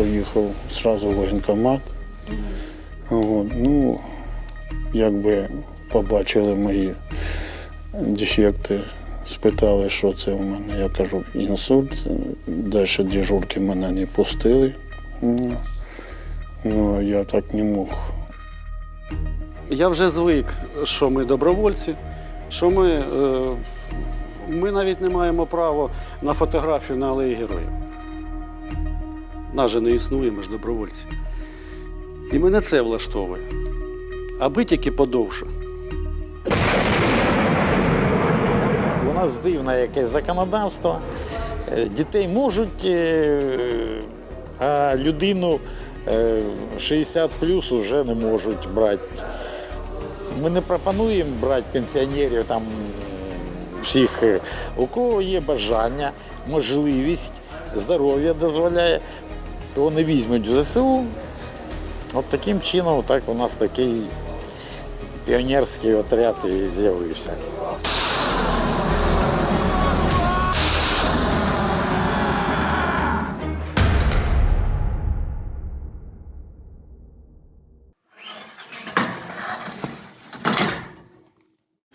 поїхав одразу в воєнкомат. От, ну, якби побачили мої дефекти, спитали, що це у мене. Я кажу, інсульт. Далі дежурки мене не пустили. Ну, я так не мог. Я вже звик, що ми добровольці, що ми навіть не маємо права на фотографію на Алеї Героїв. Нас же не існує, ми ж добровольці. І мене це влаштовує. Аби тільки подовше. У нас дивне якесь законодавство. Дітей можуть, а людину 60 плюс вже не можуть брати. Ми не пропонуємо брати пенсіонерів, там, всіх, у кого є бажання, можливість, здоров'я дозволяє, то вони візьмуть в ЗСУ. От таким чином, так у нас такий піонерський отряд і з'явився.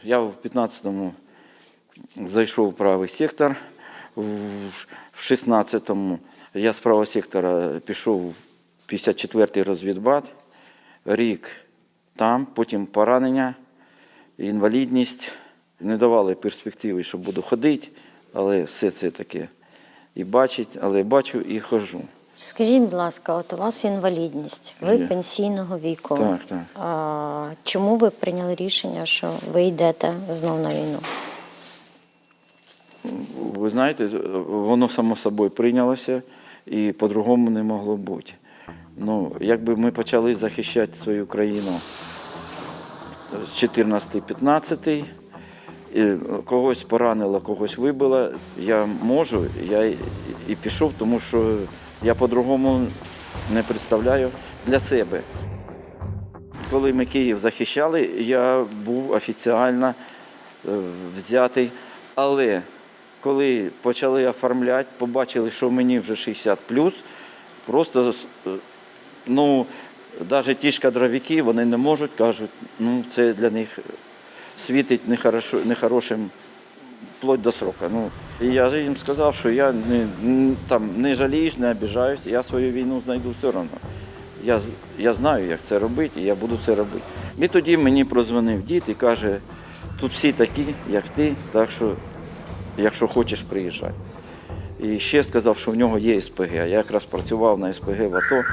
Я в 15-му зайшов в правий сектор, в 16-му я з правого сектора пішов в 54-й розвідбат, рік там, потім поранення, інвалідність. Не давали перспективи, що буду ходити, але все це таке і бачить, але бачу і ходжу. Скажіть, будь ласка, от у вас інвалідність, ви пенсійного віку. Так, так. Чому ви прийняли рішення, що ви йдете знов на війну? Ви знаєте, воно само собою прийнялося і по-другому не могло бути. Ну, якби ми почали захищати свою країну з 14-15, когось поранило, когось вибило, я можу, я і пішов, тому що я по-другому не представляю для себе. Коли ми Київ захищали, я був офіційно взятий, але коли почали оформляти, побачили, що мені вже 60+, просто, ну, навіть ті ж кадровики, вони не можуть, кажуть, ну, це для них світить нехорошим вплоть до сроку. Ну, і я їм сказав, що я не жаліюсь, не обіжаюсь, я свою війну знайду все одно. Я знаю, як це робити, і я буду це робити. І тоді мені прозвонив дід і каже, тут всі такі, як ти, так що, якщо хочеш, приїжджай. І ще сказав, що в нього є СПГ. Я якраз працював на СПГ в АТО,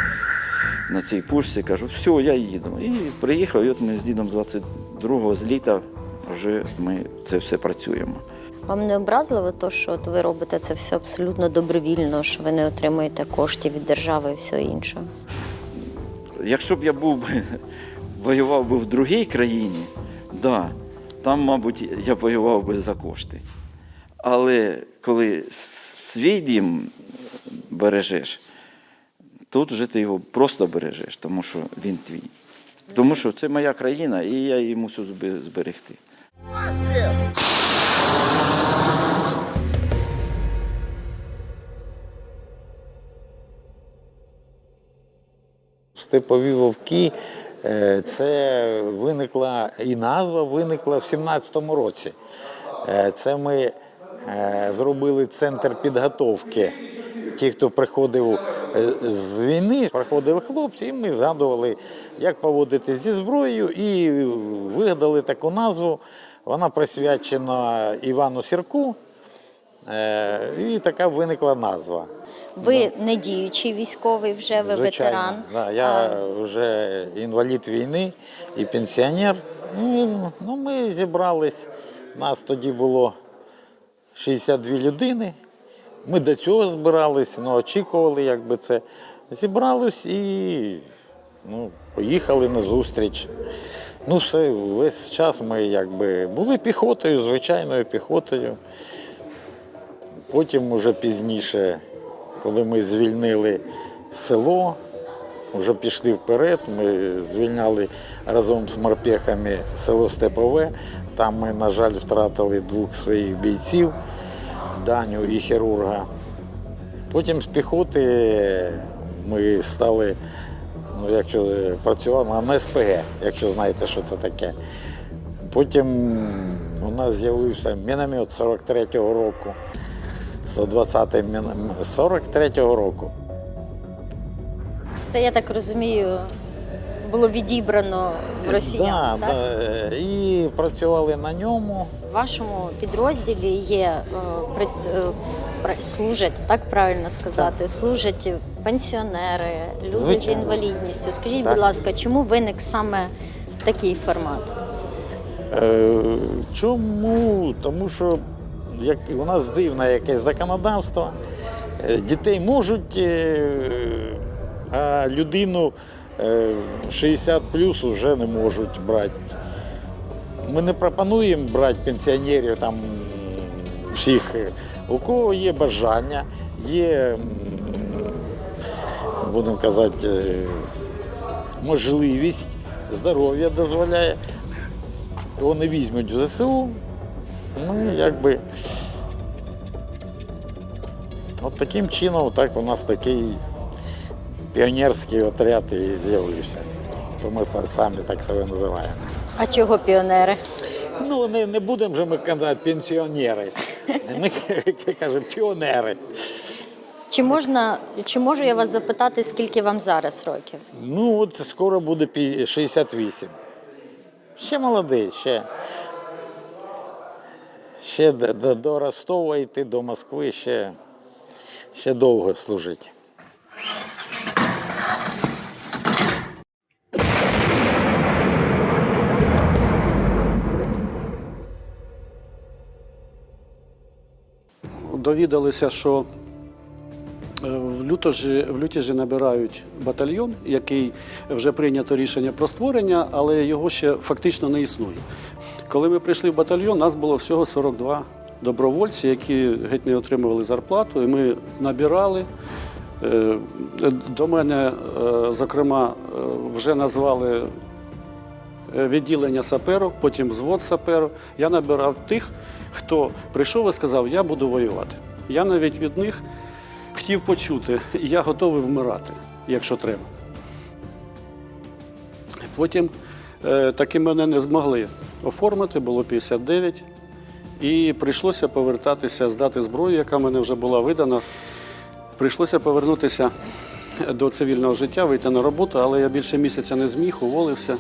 на цій пушці, кажу, все, я їду. І приїхав, і от ми з дідом 22-го з літа вже ми це все працюємо. Вам не образливо те, що от ви робите це все абсолютно добровільно, що ви не отримуєте коштів від держави і все інше? Якщо б я воював би в другій країні, да, там, мабуть, я воював би за кошти. Але коли свій дім бережеш, тут вже ти його просто бережеш, тому що він твій. Тому що це моя країна, і я її мушу зберегти. Степові вовки, це виникла, і назва виникла в 17-му році. Це ми зробили центр підготовки. Ті, хто приходив з війни, приходили хлопці, і ми згадували, як поводитися зі зброєю, і вигадали таку назву. Вона присвячена Івану Сірку, і така виникла назва. Ви не діючий військовий вже, ви ветеран. Да, я вже інвалід війни і пенсіонер. Ну, ми зібрались, нас тоді було 62 людини. Ми до цього збирались, очікували, якби це. Зібрались і поїхали на зустріч. Весь час ми якби були піхотою, звичайною піхотою. Потім уже пізніше, коли ми звільнили село, вже пішли вперед, ми звільняли разом з морпехами село Степове. Там ми, на жаль, втратили 2 своїх бійців, Даню і хірурга. Потім з піхоти ми стали, ну, якщо працювали на СПГ, якщо знаєте, що це таке. Потім у нас з'явився міномет 43-го року, 120-й міномет 43-го року. Це, я так розумію, було відібрано в росіян, Да, так? да. І працювали на ньому. В вашому підрозділі є, служать, так правильно сказати, служать пенсіонери, люди Звичайно. з інвалідністю. Скажіть, Так. будь ласка, чому виник саме такий формат? Чому? Тому що як у нас дивне якесь законодавство. Дітей можуть, а людину 60 плюс вже не можуть брати. Ми не пропонуємо брати пенсіонерів там всіх, у кого є бажання, є, будемо казати, можливість, здоров'я дозволяє. Його не візьмуть в ЗСУ, ну, якби. От таким чином, так у нас такий піонерський отряд і з'явився. То ми самі так себе називаємо. А чого піонери? Ну, не будемо же ми казати пенсіонери. Ми кажемо піонери. Чи можу я вас запитати, скільки вам зараз років? Ну, от скоро буде 68. Ще молодий, ще до Ростова йти, до Москви, ще довго служити. Довідалися, що в Лютіжі набирають батальйон, який вже прийнято рішення про створення, але його ще фактично не існує. Коли ми прийшли в батальйон, нас було всього 42 добровольці, які геть не отримували зарплату, і ми набирали. До мене, зокрема, вже назвали відділення саперів, потім взвод саперів. Я набирав тих, хто прийшов і сказав, я буду воювати. Я навіть від них хотів почути, я готовий вмирати, якщо треба. Потім таки мене не змогли оформити, було 59, і прийшлося повертатися, здати зброю, яка в мене вже була видана. Прийшлося повернутися до цивільного життя, вийти на роботу, але я більше місяця не зміг, уволився.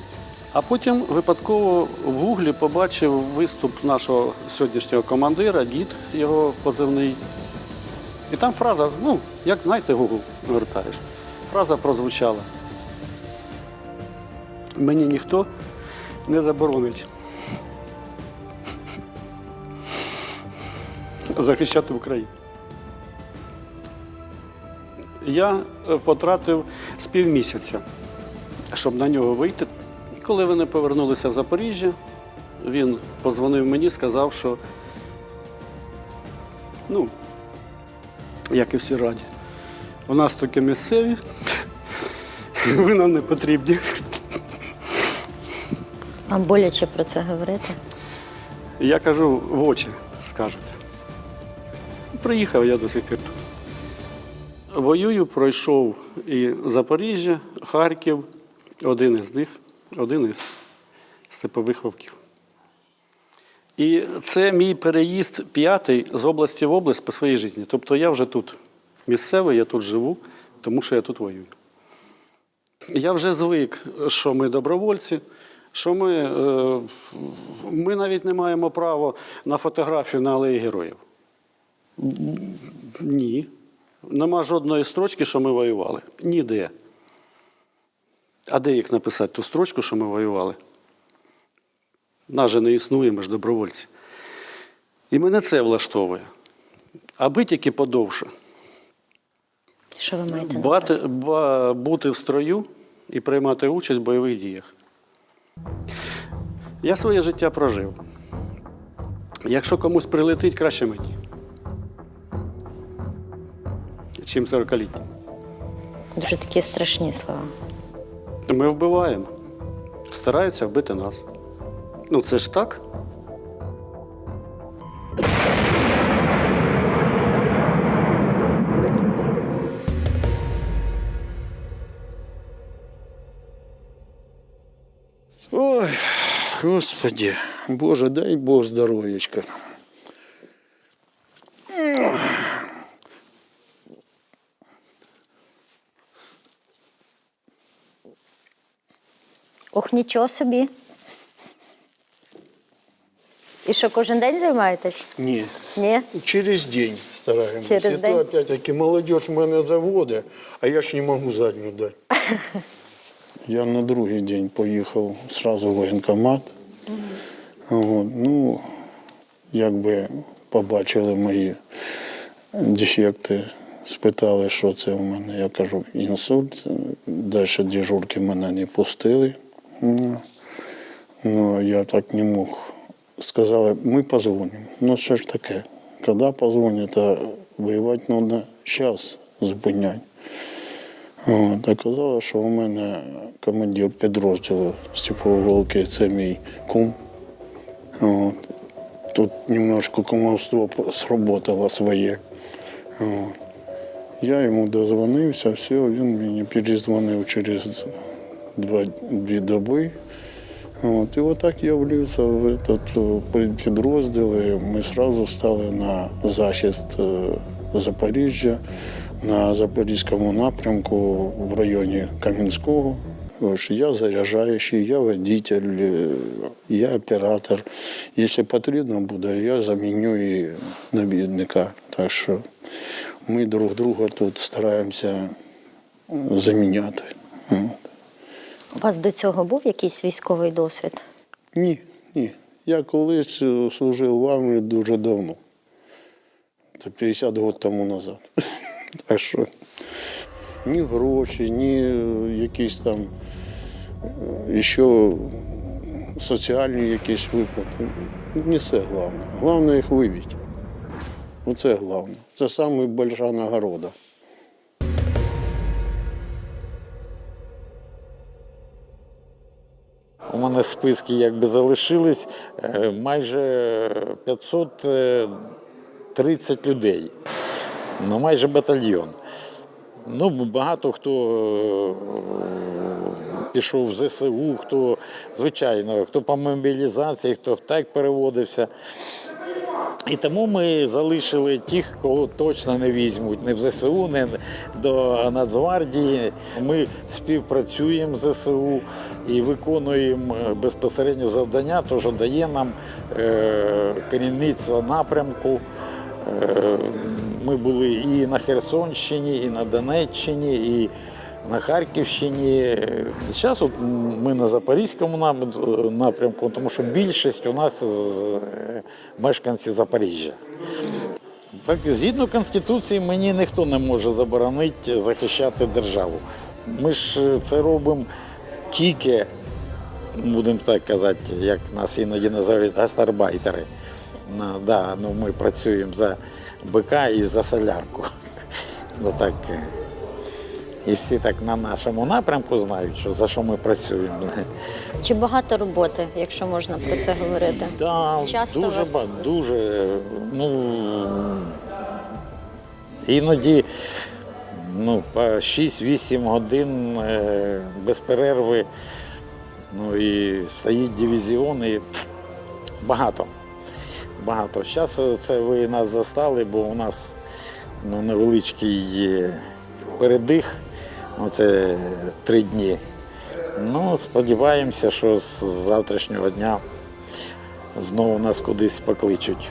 А потім випадково в Гуглі побачив виступ нашого сьогоднішнього командира, дід, його позивний. І там фраза, ну, як, знаєте, Google вертаєш, фраза прозвучала. Мені ніхто не заборонить захищати Україну. Я потратив з півмісяця, щоб на нього вийти. І коли вони повернулися в Запоріжжя, він подзвонив мені, сказав, що, ну, як і всі раді, у нас таке місцеві, ви нам не потрібні. Вам боляче про це говорити? Я кажу, в очі скажете. Приїхав я до сих пір тут. Воюю, пройшов і Запоріжжя, Харків, один із них, один із степових вовків. І це мій переїзд 5-й з області в область по своїй житті. Тобто я вже тут місцевий, я тут живу, тому що я тут воюю. Я вже звик, що ми добровольці, що ми навіть не маємо права на фотографію на Алеї Героїв. Ні. Нема жодної строчки, що ми воювали. Ніде. А де їх написати, ту строчку, що ми воювали? Нас же не існує, ми ж добровольці. І мене це влаштовує. Аби тільки подовше. Що ви маєте на увазі? Бути в строю і приймати участь в бойових діях. Я своє життя прожив. Якщо комусь прилетить, краще мені, чим 40-літнім. Дуже такі страшні слова. Ми вбиваємо. Стараються вбити нас. Ну, це ж так. Господи, Боже, дай Бог здоров'ячка. Ох, нічого собі. І що, кожен день займаєтесь? Ні, Ні? через день стараємося. Через І день? то опять-таки молодіж мене заводить, а я ж не можу задню дати. Я на другий день поїхав одразу в воєнкомат. От, ну, якби побачили мої дефекти, спитали, що це у мене. Я кажу, інсульт. Далі дежурки мене не пустили. Ну, я так не мог. Сказали, ми позвонимо. Ну, що ж таке? Коли позвонять, а воювати треба час зупиняти. От, оказалось, що у мене командир підрозділу Степової Волки, це мій кум. От. Тут немножко кумовство сработало своє. От. Я йому дозвонився, все, він мені перезвонив через дві доби. От. І отак я влівся в этот підрозділ, і ми одразу стали на захист Запоріжжя, на Запорізькому напрямку в районі Кам'янського. Я заряджаючий, я водитель, я оператор. Якщо потрібно буде, я заміню і навідника. Так що ми друг друга тут стараємося заміняти. У вас до цього був якийсь військовий досвід? Ні. Я колись служив в армії дуже давно. Це 50 років тому назад. Так що ні гроші, ні якісь там ще соціальні якісь виплати. Не це головне. Головне їх вибити. Оце головне. Це найбільша нагорода. У мене списки якби залишились майже 530 людей, ну майже батальйон. Ну, багато хто пішов в ЗСУ, хто, звичайно, хто по мобілізації, хто так переводився. І тому ми залишили тих, кого точно не візьмуть, не в ЗСУ, не до Нацгвардії. Ми співпрацюємо з ЗСУ і виконуємо безпосередньо завдання, те, що дає нам керівництво напрямку. Ми були і на Херсонщині, і на Донеччині, і на Харківщині. Зараз от ми на Запорізькому напрямку, тому що більшість у нас мешканці Запоріжжя. Так, згідно Конституції, мені ніхто не може заборонити захищати державу. Ми ж це робимо тільки, будемо так казати, як нас іноді називають гастарбайтери. Ми працюємо за бика і за солярку. Так. І всі так на нашому напрямку знають, що за що ми працюємо. Чи багато роботи, якщо можна про це говорити? Так, Часто дуже вас- багато, дуже. Іноді по 6-8 годин без перерви. І стоїть дивізіон, і багато. Зараз це ви нас застали, бо у нас невеличкий передих. Це 3 дні. Сподіваємося, що з завтрашнього дня знову нас кудись покличуть.